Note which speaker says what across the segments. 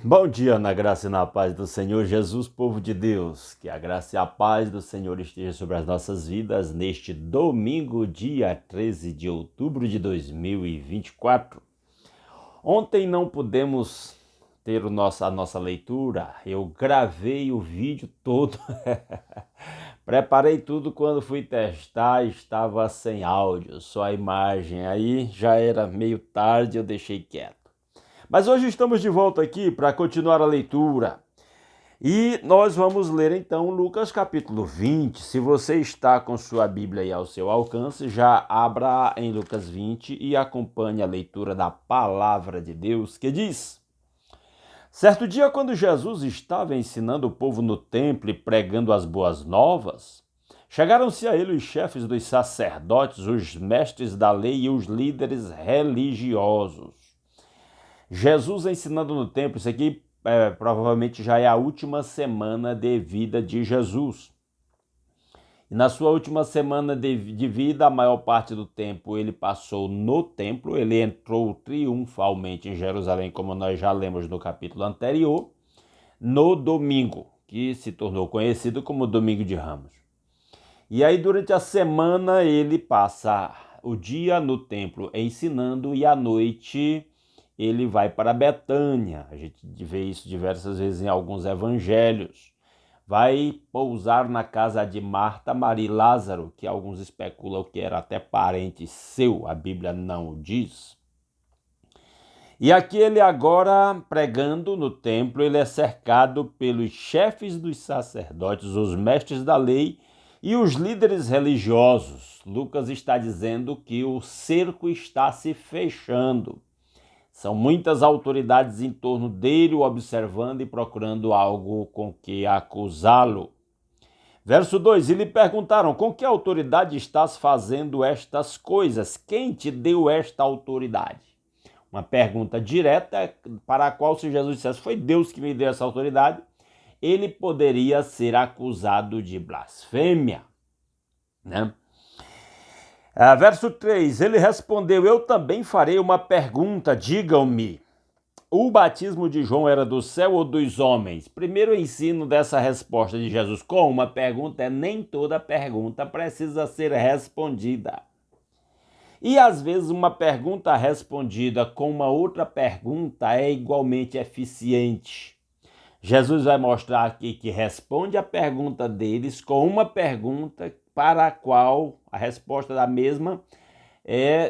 Speaker 1: Bom dia, na graça e na paz do Senhor Jesus, povo de Deus. Que a graça e a paz do Senhor esteja sobre as nossas vidas neste domingo, dia 13 de outubro de 2024. Ontem não pudemos ter a nossa leitura, eu gravei o vídeo todo, preparei tudo quando fui testar, estava sem áudio, só a imagem, aí já era meio tarde, eu deixei quieto. Mas hoje estamos de volta aqui para continuar a leitura. E nós vamos ler então Lucas capítulo 20. Se você está com sua Bíblia aí ao seu alcance, já abra em Lucas 20 e acompanhe a leitura da palavra de Deus, que diz: Certo dia, quando Jesus estava ensinando o povo no templo e pregando as boas novas, chegaram-se a ele os chefes dos sacerdotes, os mestres da lei e os líderes religiosos. Jesus ensinando no templo, isso aqui provavelmente já é a última semana de vida de Jesus. E na sua última semana de vida, a maior parte do tempo ele passou no templo, ele entrou triunfalmente em Jerusalém, como nós já lemos no capítulo anterior, no domingo, que se tornou conhecido como Domingo de Ramos. E aí, durante a semana, ele passa o dia no templo ensinando e à noite ele vai para Betânia. A gente vê isso diversas vezes em alguns evangelhos. Vai pousar na casa de Marta, Maria e Lázaro, que alguns especulam que era até parente seu, a Bíblia não o diz. E aqui ele agora, pregando no templo, ele é cercado pelos chefes dos sacerdotes, os mestres da lei e os líderes religiosos. Lucas está dizendo que o cerco está se fechando. São muitas autoridades em torno dele, o observando e procurando algo com que acusá-lo. Verso 2, e lhe perguntaram, com que autoridade estás fazendo estas coisas? Quem te deu esta autoridade? Uma pergunta direta para a qual, se Jesus dissesse, foi Deus que me deu essa autoridade, ele poderia ser acusado de blasfêmia, né? Verso 3, ele respondeu, eu também farei uma pergunta, digam-me, o batismo de João era do céu ou dos homens? Primeiro ensino dessa resposta de Jesus com uma pergunta é nem toda pergunta precisa ser respondida. E às vezes uma pergunta respondida com uma outra pergunta é igualmente eficiente. Jesus vai mostrar aqui que responde a pergunta deles com uma pergunta para a qual a resposta da mesma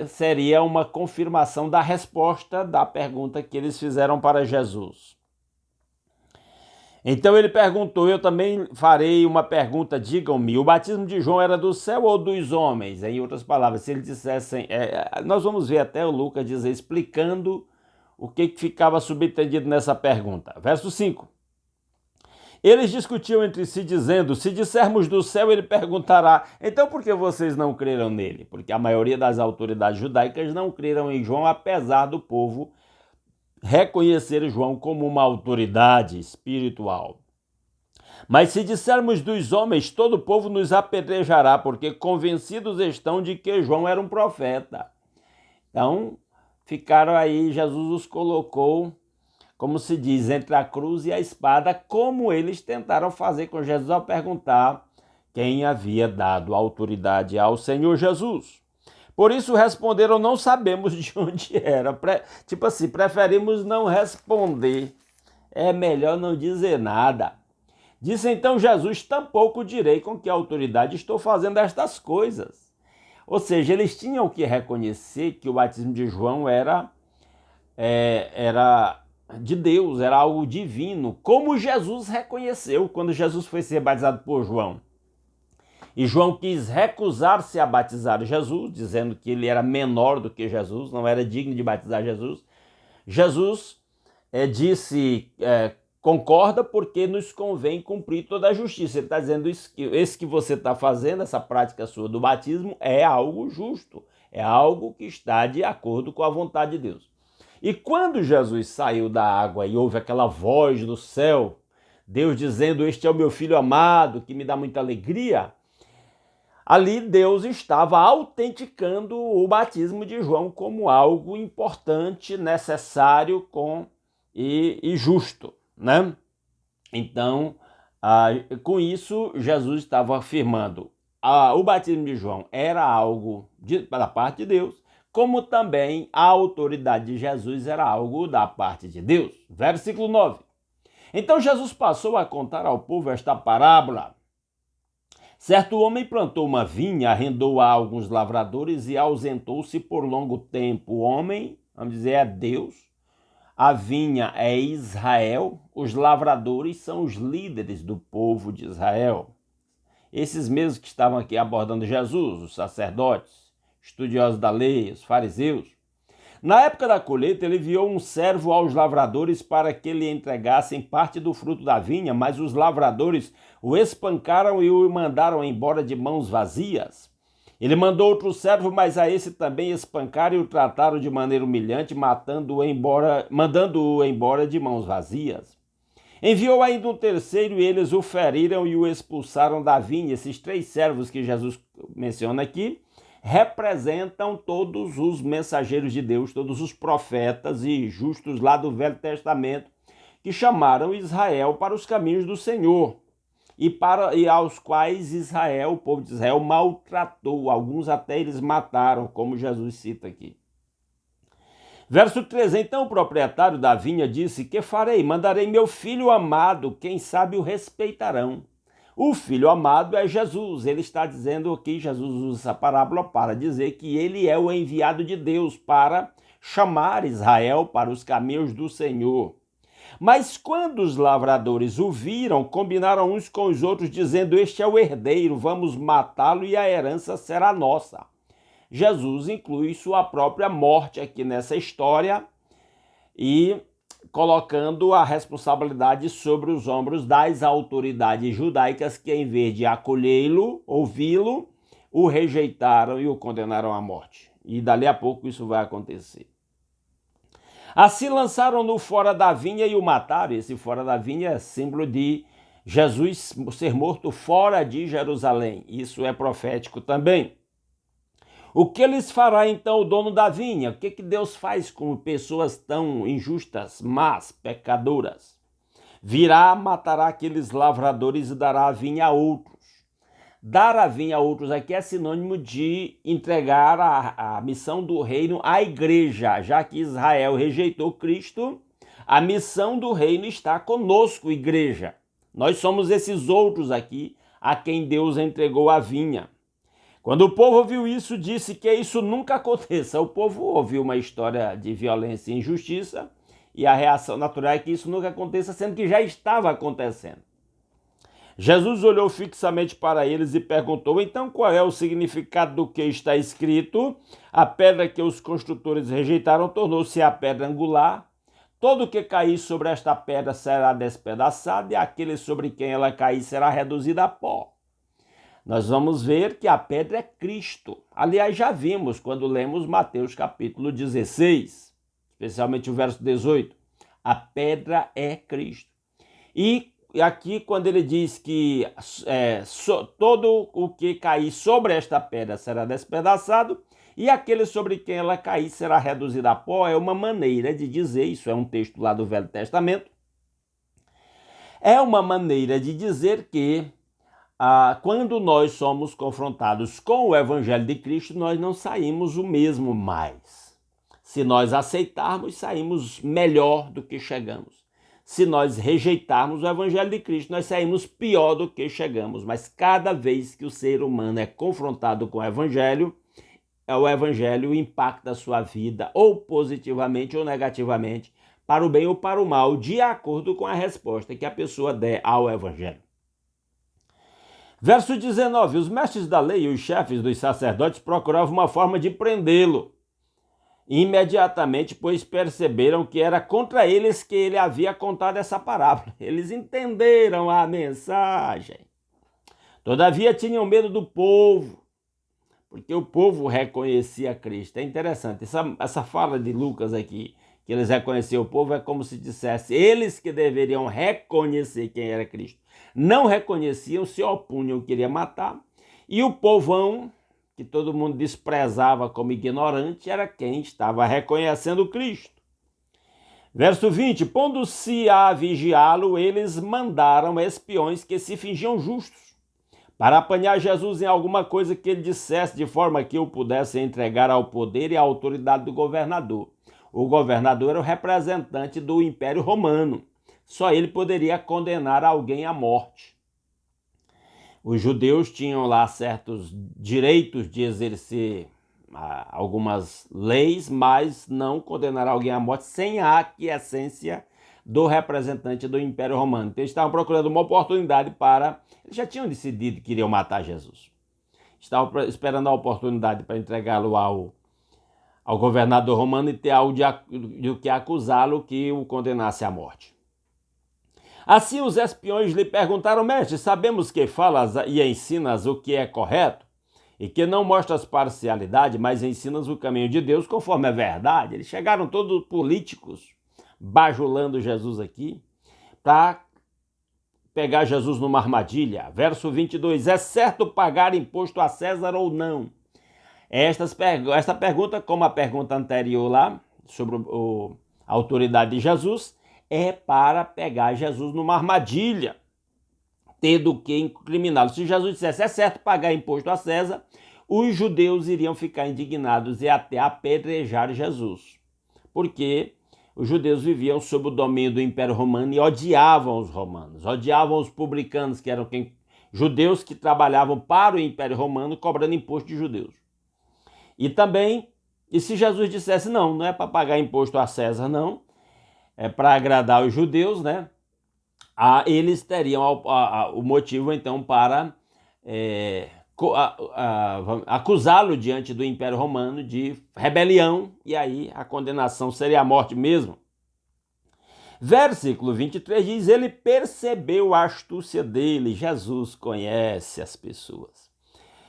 Speaker 1: seria uma confirmação da resposta da pergunta que eles fizeram para Jesus. Então ele perguntou, eu também farei uma pergunta, digam-me, o batismo de João era do céu ou dos homens? Em outras palavras, se eles dissessem, nós vamos ver até o Lucas dizer, explicando o que ficava subentendido nessa pergunta. Verso 5. Eles discutiam entre si, dizendo, se dissermos do céu, ele perguntará, então por que vocês não creram nele? Porque a maioria das autoridades judaicas não creram em João, apesar do povo reconhecer João como uma autoridade espiritual. Mas se dissermos dos homens, todo o povo nos apedrejará, porque convencidos estão de que João era um profeta. Então, ficaram aí, Jesus os colocou, como se diz, entre a cruz e a espada, como eles tentaram fazer com Jesus ao perguntar quem havia dado autoridade ao Senhor Jesus. Por isso responderam, não sabemos de onde era. Tipo assim, preferimos não responder. É melhor não dizer nada. Disse então Jesus, tampouco direi com que autoridade estou fazendo estas coisas. Ou seja, eles tinham que reconhecer que o batismo de João era de Deus, era algo divino, como Jesus reconheceu quando Jesus foi ser batizado por João. E João quis recusar-se a batizar Jesus, dizendo que ele era menor do que Jesus, não era digno de batizar Jesus. Jesus disse, concorda porque nos convém cumprir toda a justiça. Ele está dizendo isso, que esse que você está fazendo, essa prática sua do batismo, é algo justo, é algo que está de acordo com a vontade de Deus. E quando Jesus saiu da água e houve aquela voz do céu, Deus dizendo, este é o meu filho amado, que me dá muita alegria, ali Deus estava autenticando o batismo de João como algo importante, necessário, com e justo, né? Então, com isso, Jesus estava afirmando o batismo de João era algo da parte de Deus, como também a autoridade de Jesus era algo da parte de Deus. Versículo 9. Então Jesus passou a contar ao povo esta parábola. Certo homem plantou uma vinha, arrendou-a a alguns lavradores e ausentou-se por longo tempo. O homem, vamos dizer, é Deus. A vinha é Israel, os lavradores são os líderes do povo de Israel. Esses mesmos que estavam aqui abordando Jesus, os sacerdotes, estudiosos da lei, os fariseus. Na época da colheita, ele enviou um servo aos lavradores para que lhe entregassem parte do fruto da vinha, mas os lavradores o espancaram e o mandaram embora de mãos vazias. Ele mandou outro servo, mas a esse também espancaram e o trataram de maneira humilhante, mandando-o embora de mãos vazias. Enviou ainda um terceiro e eles o feriram e o expulsaram da vinha. Esses 3 servos que Jesus menciona aqui representam todos os mensageiros de Deus, todos os profetas e justos lá do Velho Testamento que chamaram Israel para os caminhos do Senhor. E aos quais Israel, o povo de Israel, maltratou. Alguns até eles mataram, como Jesus cita aqui. Verso 13. Então o proprietário da vinha disse: que farei? Mandarei meu filho amado, quem sabe o respeitarão. O filho amado é Jesus. Ele está dizendo aqui, Jesus usa essa parábola para dizer que ele é o enviado de Deus para chamar Israel para os caminhos do Senhor. Mas quando os lavradores o viram, combinaram uns com os outros, dizendo: este é o herdeiro, vamos matá-lo e a herança será nossa. Jesus inclui sua própria morte aqui nessa história e colocando a responsabilidade sobre os ombros das autoridades judaicas que, em vez de acolhê-lo, ouvi-lo, o rejeitaram e o condenaram à morte. E dali a pouco isso vai acontecer. Assim lançaram-no fora da vinha e o mataram. Esse fora da vinha é símbolo de Jesus ser morto fora de Jerusalém. Isso é profético também. O que lhes fará então o dono da vinha? O que Deus faz com pessoas tão injustas, más, pecadoras? Virá, matará aqueles lavradores e dará a vinha a outros. Dar a vinha a outros aqui é sinônimo de entregar a missão do reino à igreja. Já que Israel rejeitou Cristo, a missão do reino está conosco, igreja. Nós somos esses outros aqui a quem Deus entregou a vinha. Quando o povo ouviu isso, disse que isso nunca aconteça. O povo ouviu uma história de violência e injustiça e a reação natural é que isso nunca aconteça, sendo que já estava acontecendo. Jesus olhou fixamente para eles e perguntou: então qual é o significado do que está escrito? A pedra que os construtores rejeitaram tornou-se a pedra angular. Todo que cair sobre esta pedra será despedaçado e aquele sobre quem ela cair será reduzido a pó. Nós vamos ver que a pedra é Cristo. Aliás, já vimos quando lemos Mateus capítulo 16, especialmente o verso 18. A pedra é Cristo. E aqui, quando ele diz que todo o que cair sobre esta pedra será despedaçado e aquele sobre quem ela cair será reduzido a pó, é uma maneira de dizer, isso é um texto lá do Velho Testamento, é uma maneira de dizer que quando nós somos confrontados com o Evangelho de Cristo, nós não saímos o mesmo mais. Se nós aceitarmos, saímos melhor do que chegamos. Se nós rejeitarmos o Evangelho de Cristo, nós saímos pior do que chegamos. Mas cada vez que o ser humano é confrontado com o Evangelho impacta a sua vida, ou positivamente ou negativamente, para o bem ou para o mal, de acordo com a resposta que a pessoa der ao Evangelho. Verso 19. Os mestres da lei e os chefes dos sacerdotes procuravam uma forma de prendê-lo. Imediatamente, pois perceberam que era contra eles que ele havia contado essa parábola. Eles entenderam a mensagem. Todavia tinham medo do povo, porque o povo reconhecia Cristo. É interessante, essa fala de Lucas aqui, que eles reconheciam o povo, é como se dissesse eles que deveriam reconhecer quem era Cristo. Não reconheciam, se opunham, queriam matar, e o povão, que todo mundo desprezava como ignorante, era quem estava reconhecendo Cristo. Verso 20, pondo-se a vigiá-lo, eles mandaram espiões que se fingiam justos, para apanhar Jesus em alguma coisa que ele dissesse, de forma que o pudesse entregar ao poder e à autoridade do governador. O governador era o representante do Império Romano. Só ele poderia condenar alguém à morte. Os judeus tinham lá certos direitos de exercer algumas leis, mas não condenar alguém à morte sem a aquiescência do representante do Império Romano. Então eles estavam procurando uma oportunidade para... Eles já tinham decidido que iriam matar Jesus. Estavam esperando a oportunidade para entregá-lo ao governador romano e ter algo de que acusá-lo que o condenasse à morte. Assim os espiões lhe perguntaram: mestre, sabemos que falas e ensinas o que é correto e que não mostras parcialidade, mas ensinas o caminho de Deus conforme a verdade. Eles chegaram todos políticos, bajulando Jesus aqui, para pegar Jesus numa armadilha. Verso 22, é certo pagar imposto a César ou não? Esta pergunta, como a pergunta anterior lá, sobre a autoridade de Jesus, é para pegar Jesus numa armadilha, tendo que incriminá-lo. Se Jesus dissesse, é certo pagar imposto a César, os judeus iriam ficar indignados e até apedrejar Jesus, porque os judeus viviam sob o domínio do Império Romano e odiavam os romanos, odiavam os publicanos, que eram judeus que trabalhavam para o Império Romano, cobrando imposto de judeus. E também, e se Jesus dissesse, não é para pagar imposto a César, não, é para agradar os judeus, né? Eles teriam o motivo, então, para acusá-lo diante do Império Romano de rebelião, e aí a condenação seria a morte mesmo. Versículo 23 diz, ele percebeu a astúcia dele. Jesus conhece as pessoas.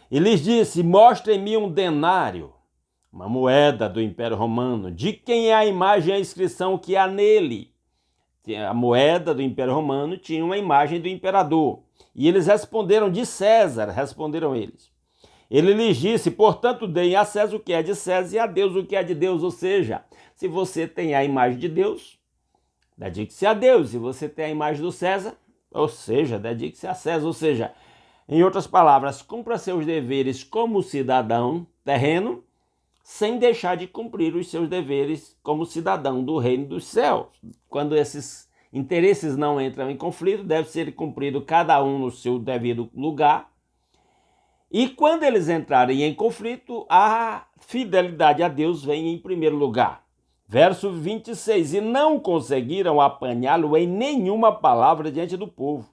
Speaker 1: E lhes disse, mostrem-me um denário, uma moeda do Império Romano, de quem é a imagem e a inscrição que há nele. A moeda do Império Romano tinha uma imagem do imperador. E eles responderam, de César, responderam eles. Ele lhes disse, portanto, deem a César o que é de César e a Deus o que é de Deus. Ou seja, se você tem a imagem de Deus, dedique-se a Deus. Se você tem a imagem do César, ou seja, dedique-se a César. Ou seja, em outras palavras, cumpra seus deveres como cidadão terreno, sem deixar de cumprir os seus deveres como cidadão do reino dos céus. Quando esses interesses não entram em conflito, deve ser cumprido cada um no seu devido lugar. E quando eles entrarem em conflito, a fidelidade a Deus vem em primeiro lugar. Verso 26, e não conseguiram apanhá-lo em nenhuma palavra diante do povo.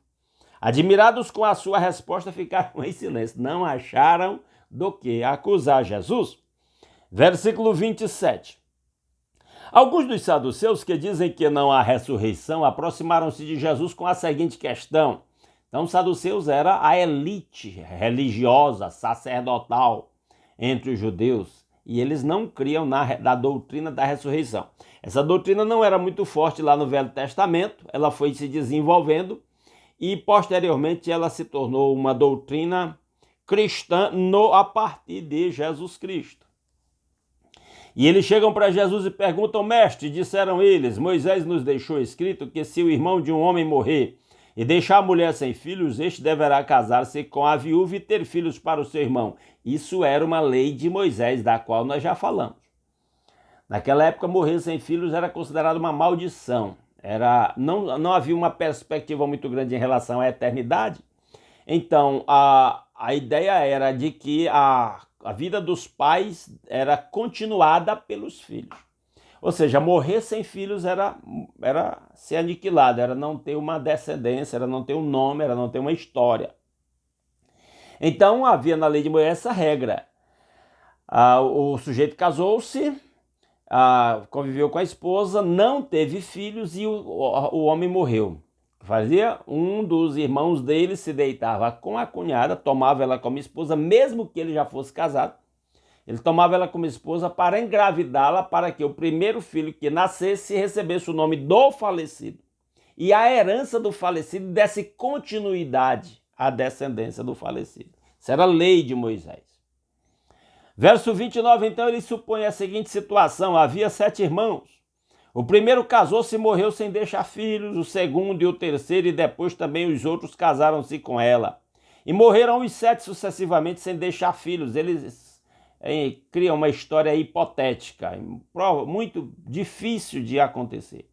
Speaker 1: Admirados com a sua resposta, ficaram em silêncio. Não acharam do que acusar Jesus. Versículo 27. Alguns dos saduceus que dizem que não há ressurreição aproximaram-se de Jesus com a seguinte questão. Então, os saduceus era a elite religiosa, sacerdotal entre os judeus, e eles não criam na doutrina da ressurreição. Essa doutrina não era muito forte lá no Velho Testamento, ela foi se desenvolvendo e posteriormente ela se tornou uma doutrina cristã a partir de Jesus Cristo. E eles chegam para Jesus e perguntam, mestre, disseram eles, Moisés nos deixou escrito que se o irmão de um homem morrer e deixar a mulher sem filhos, este deverá casar-se com a viúva e ter filhos para o seu irmão. Isso era uma lei de Moisés, da qual nós já falamos. Naquela época, morrer sem filhos era considerado uma maldição. Não havia uma perspectiva muito grande em relação à eternidade. Então, a ideia era de que a vida dos pais era continuada pelos filhos. Ou seja, morrer sem filhos era ser aniquilado, era não ter uma descendência, era não ter um nome, era não ter uma história. Então havia na lei de Moisés essa regra. O sujeito casou-se, conviveu com a esposa, não teve filhos e o homem morreu. Fazia um dos irmãos dele se deitava com a cunhada, tomava ela como esposa, mesmo que ele já fosse casado. Ele tomava ela como esposa para engravidá-la, para que o primeiro filho que nascesse recebesse o nome do falecido. E a herança do falecido desse continuidade à descendência do falecido. Isso era a lei de Moisés. Verso 29, então, ele supõe a seguinte situação. Havia 7 irmãos. O primeiro casou-se e morreu sem deixar filhos, o segundo e o terceiro, e depois também os outros casaram-se com ela. E morreram os 7 sucessivamente sem deixar filhos. Eles criam uma história hipotética, muito difícil de acontecer.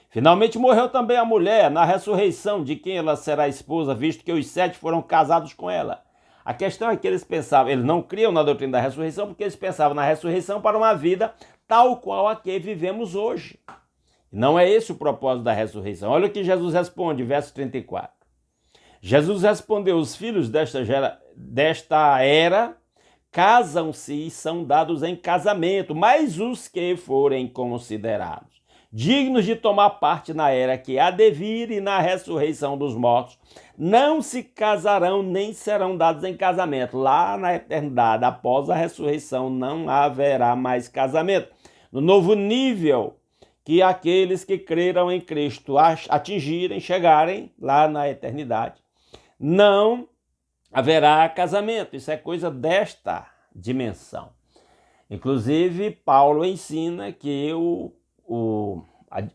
Speaker 1: Finalmente morreu também a mulher, na ressurreição, de quem ela será esposa, visto que os 7 foram casados com ela. A questão é que eles pensavam, eles não criam na doutrina da ressurreição, porque eles pensavam na ressurreição para uma vida tal qual a que vivemos hoje. Não é esse o propósito da ressurreição. Olha o que Jesus responde, verso 34. Jesus respondeu: os filhos desta era casam-se e são dados em casamento, mas os que forem considerados dignos de tomar parte na era que há de vir e na ressurreição dos mortos, não se casarão nem serão dados em casamento. Lá na eternidade, após a ressurreição, não haverá mais casamento. No novo nível que aqueles que creram em Cristo atingirem, chegarem lá na eternidade, não haverá casamento. Isso é coisa desta dimensão. Inclusive, Paulo ensina que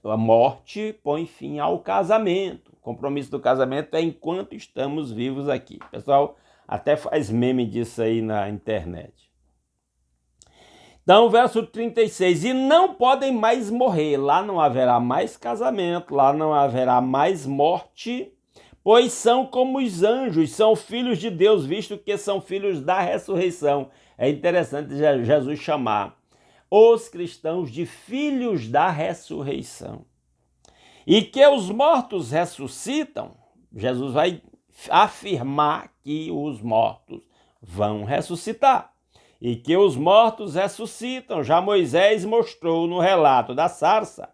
Speaker 1: a morte põe fim ao casamento. O compromisso do casamento é enquanto estamos vivos aqui. O pessoal até faz meme disso aí na internet. Então, verso 36. E não podem mais morrer. Lá não haverá mais casamento, lá não haverá mais morte, pois são como os anjos, são filhos de Deus, visto que são filhos da ressurreição. É interessante Jesus chamar os cristãos de filhos da ressurreição. E que os mortos ressuscitam, Jesus vai afirmar que os mortos vão ressuscitar. E que os mortos ressuscitam, já Moisés mostrou no relato da sarça,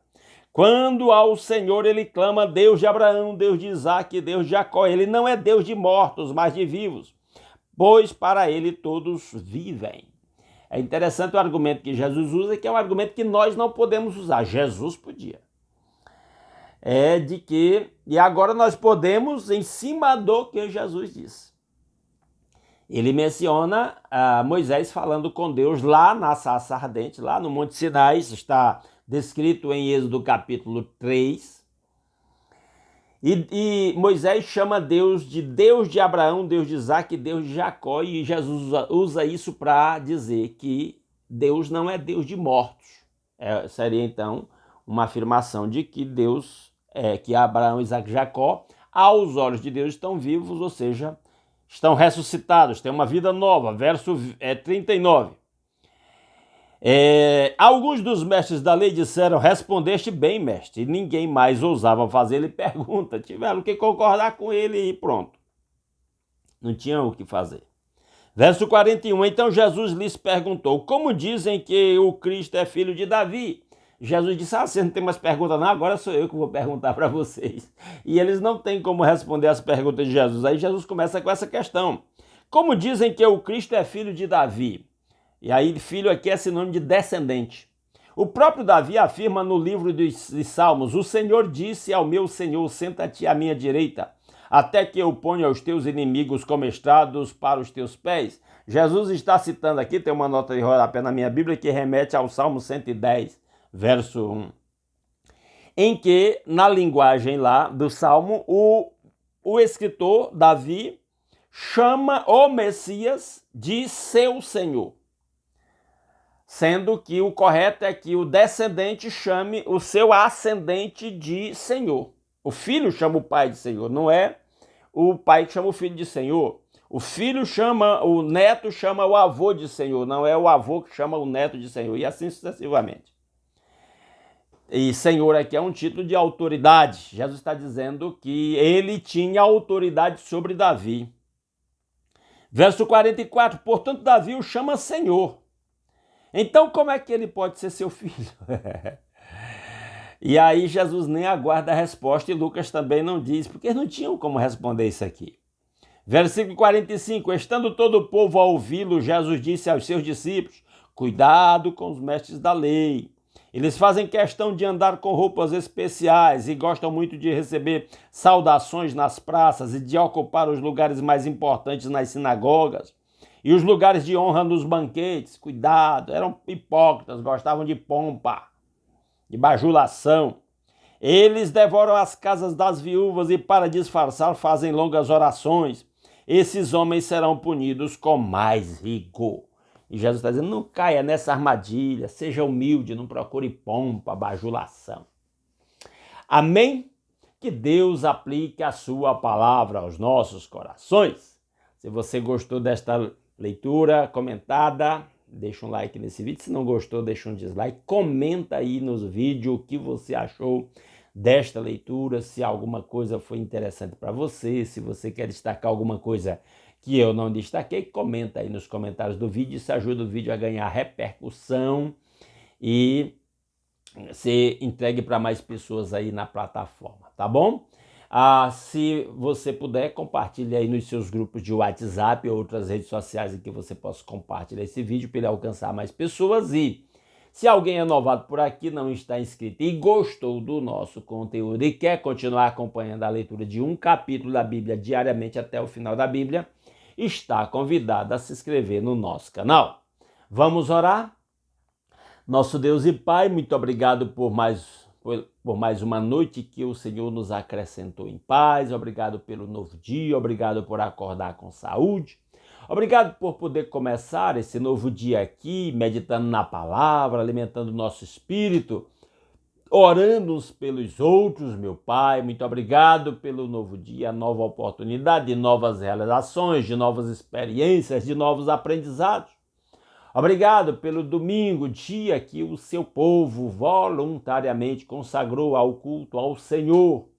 Speaker 1: quando ao Senhor ele clama Deus de Abraão, Deus de Isaque, Deus de Jacó. Ele não é Deus de mortos, mas de vivos, pois para ele todos vivem. É interessante o argumento que Jesus usa, que é um argumento que nós não podemos usar. Jesus podia. É de que, e agora nós podemos em cima do que Jesus disse. Ele menciona Moisés falando com Deus lá na sarça ardente, lá no Monte Sinai, isso está descrito em Êxodo capítulo 3. E Moisés chama Deus de Abraão, Deus de Isaque, Deus de Jacó, e Jesus usa isso para dizer que Deus não é Deus de mortos. Seria então uma afirmação de que Deus, que Abraão, Isaque e Jacó, aos olhos de Deus estão vivos, ou seja, estão ressuscitados, têm uma vida nova. Verso 39. Alguns dos mestres da lei disseram: respondeste bem, mestre. E ninguém mais ousava fazer-lhe pergunta. Tiveram que concordar com ele e pronto. Não tinham o que fazer. Verso 41. Então Jesus lhes perguntou: como dizem que o Cristo é filho de Davi? Jesus disse: você não tem mais pergunta não, agora sou eu que vou perguntar para vocês. E eles não têm como responder as perguntas de Jesus. Aí Jesus começa com essa questão: como dizem que o Cristo é filho de Davi? E aí, filho aqui é sinônimo de descendente. O próprio Davi afirma no livro dos Salmos: o Senhor disse ao meu Senhor, senta-te à minha direita, até que eu ponha os teus inimigos como estrados para os teus pés. Jesus está citando aqui, tem uma nota de rodapé na minha Bíblia que remete ao Salmo 110, verso 1. Em que, na linguagem lá do Salmo, o escritor Davi chama o Messias de seu Senhor. Sendo que o correto é que o descendente chame o seu ascendente de Senhor. O filho chama o pai de Senhor, não é o pai que chama o filho de Senhor. O filho chama, o neto chama o avô de Senhor, não é o avô que chama o neto de Senhor, e assim sucessivamente. E Senhor aqui é um título de autoridade. Jesus está dizendo que ele tinha autoridade sobre Davi. Verso 44, portanto Davi o chama Senhor. Então, como é que ele pode ser seu filho? E aí Jesus nem aguarda a resposta, e Lucas também não diz, porque eles não tinham como responder isso aqui. Versículo 45, estando todo o povo a ouvi-lo, Jesus disse aos seus discípulos: cuidado com os mestres da lei. Eles fazem questão de andar com roupas especiais e gostam muito de receber saudações nas praças e de ocupar os lugares mais importantes nas sinagogas e os lugares de honra nos banquetes. Cuidado, eram hipócritas, gostavam de pompa. de bajulação. Eles devoram as casas das viúvas e, para disfarçar, fazem longas orações. Esses homens serão punidos com mais rigor. E Jesus está dizendo, não caia nessa armadilha, seja humilde, não procure pompa, bajulação. Amém? Que Deus aplique a sua palavra aos nossos corações. Se você gostou desta leitura comentada, deixa um like nesse vídeo. Se não gostou, deixa um dislike. Comenta aí nos vídeos o que você achou desta leitura, se alguma coisa foi interessante para você, se você quer destacar alguma coisa que eu não destaquei, comenta aí nos comentários do vídeo. Isso ajuda o vídeo a ganhar repercussão e ser entregue para mais pessoas aí na plataforma, tá bom? Se você puder, compartilhe aí nos seus grupos de WhatsApp ou outras redes sociais em que você possa compartilhar esse vídeo para ele alcançar mais pessoas. E se alguém é novado por aqui, não está inscrito e gostou do nosso conteúdo e quer continuar acompanhando a leitura de um capítulo da Bíblia diariamente até o final da Bíblia, está convidado a se inscrever no nosso canal. Vamos orar? Nosso Deus e Pai, muito obrigado por mais uma noite que o Senhor nos acrescentou em paz. Obrigado pelo novo dia, obrigado por acordar com saúde. Obrigado por poder começar esse novo dia aqui, meditando na palavra, alimentando o nosso espírito, orando uns pelos outros, meu Pai. Muito obrigado pelo novo dia, nova oportunidade, de novas realizações, de novas experiências, de novos aprendizados. Obrigado pelo domingo, dia que o seu povo voluntariamente consagrou ao culto ao Senhor.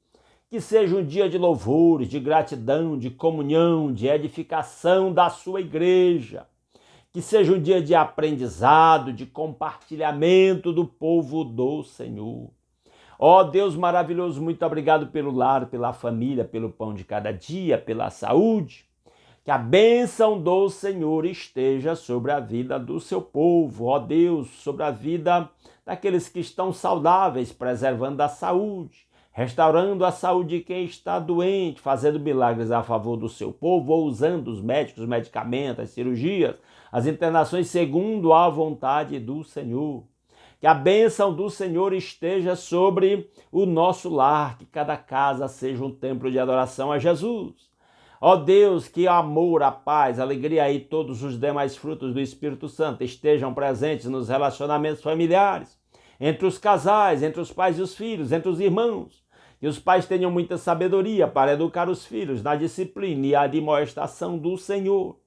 Speaker 1: Que seja um dia de louvores, de gratidão, de comunhão, de edificação da sua igreja. Que seja um dia de aprendizado, de compartilhamento do povo do Senhor. Ó Deus maravilhoso, muito obrigado pelo lar, pela família, pelo pão de cada dia, pela saúde. Que a bênção do Senhor esteja sobre a vida do seu povo, ó Deus, sobre a vida daqueles que estão saudáveis, preservando a saúde, restaurando a saúde de quem está doente, fazendo milagres a favor do seu povo, ou usando os médicos, os medicamentos, as cirurgias, as internações segundo a vontade do Senhor. Que a bênção do Senhor esteja sobre o nosso lar, que cada casa seja um templo de adoração a Jesus. Ó Deus, que o amor, a paz, a alegria e todos os demais frutos do Espírito Santo estejam presentes nos relacionamentos familiares, entre os casais, entre os pais e os filhos, entre os irmãos. Que os pais tenham muita sabedoria para educar os filhos na disciplina e admoestação do Senhor.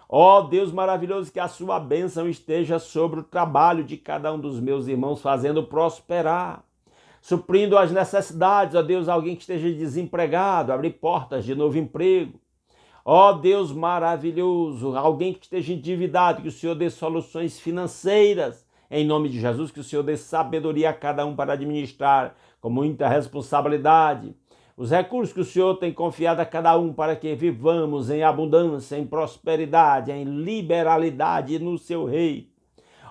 Speaker 1: Ó Deus maravilhoso, que a sua bênção esteja sobre o trabalho de cada um dos meus irmãos, fazendo prosperar, suprindo as necessidades. Ó Deus, alguém que esteja desempregado, abrir portas de novo emprego. Ó Deus maravilhoso, alguém que esteja endividado, que o Senhor dê soluções financeiras, em nome de Jesus, que o Senhor dê sabedoria a cada um para administrar com muita responsabilidade os recursos que o Senhor tem confiado a cada um, para que vivamos em abundância, em prosperidade, em liberalidade no seu reino.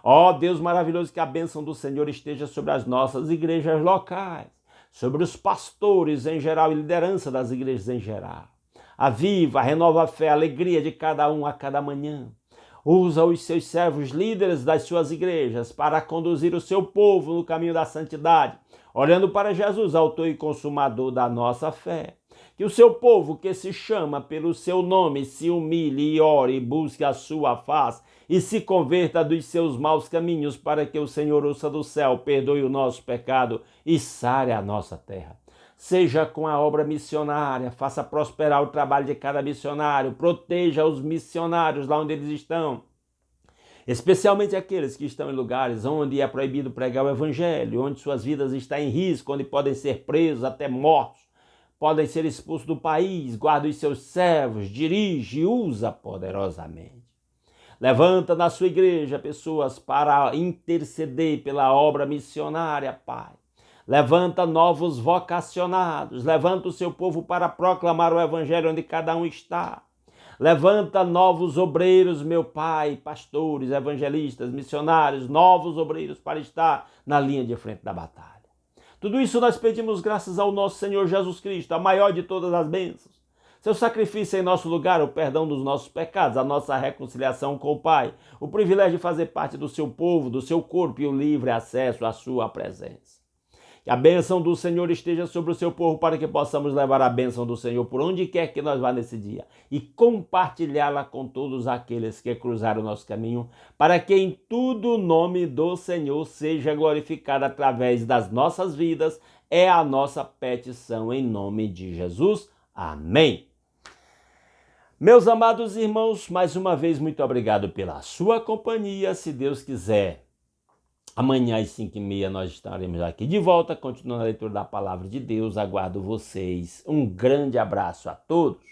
Speaker 1: Ó Deus maravilhoso, que a bênção do Senhor esteja sobre as nossas igrejas locais, sobre os pastores em geral e liderança das igrejas em geral. Aviva, renova a fé, a alegria de cada um a cada manhã. Usa os seus servos líderes das suas igrejas para conduzir o seu povo no caminho da santidade, olhando para Jesus, autor e consumador da nossa fé. Que o seu povo que se chama pelo seu nome se humilhe e ore e busque a sua face e se converta dos seus maus caminhos, para que o Senhor ouça do céu, perdoe o nosso pecado e sare a nossa terra. Seja com a obra missionária, faça prosperar o trabalho de cada missionário, proteja os missionários lá onde eles estão, especialmente aqueles que estão em lugares onde é proibido pregar o evangelho, onde suas vidas estão em risco, onde podem ser presos, até mortos, podem ser expulsos do país. Guarda os seus servos, dirige e usa poderosamente. Levanta na sua igreja pessoas para interceder pela obra missionária, Pai. Levanta novos vocacionados, levanta o seu povo para proclamar o evangelho onde cada um está. Levanta novos obreiros, meu Pai, pastores, evangelistas, missionários, novos obreiros para estar na linha de frente da batalha. Tudo isso nós pedimos graças ao nosso Senhor Jesus Cristo, a maior de todas as bênçãos. Seu sacrifício em nosso lugar, o perdão dos nossos pecados, a nossa reconciliação com o Pai, o privilégio de fazer parte do seu povo, do seu corpo e o livre acesso à sua presença. Que a bênção do Senhor esteja sobre o seu povo para que possamos levar a bênção do Senhor por onde quer que nós vá nesse dia e compartilhá-la com todos aqueles que cruzaram o nosso caminho, para que em tudo o nome do Senhor seja glorificado através das nossas vidas. É a nossa petição em nome de Jesus. Amém. Meus amados irmãos, mais uma vez muito obrigado pela sua companhia. Se Deus quiser, amanhã às 5h30 nós estaremos aqui de volta, continuando a leitura da Palavra de Deus. Aguardo vocês. Um grande abraço a todos.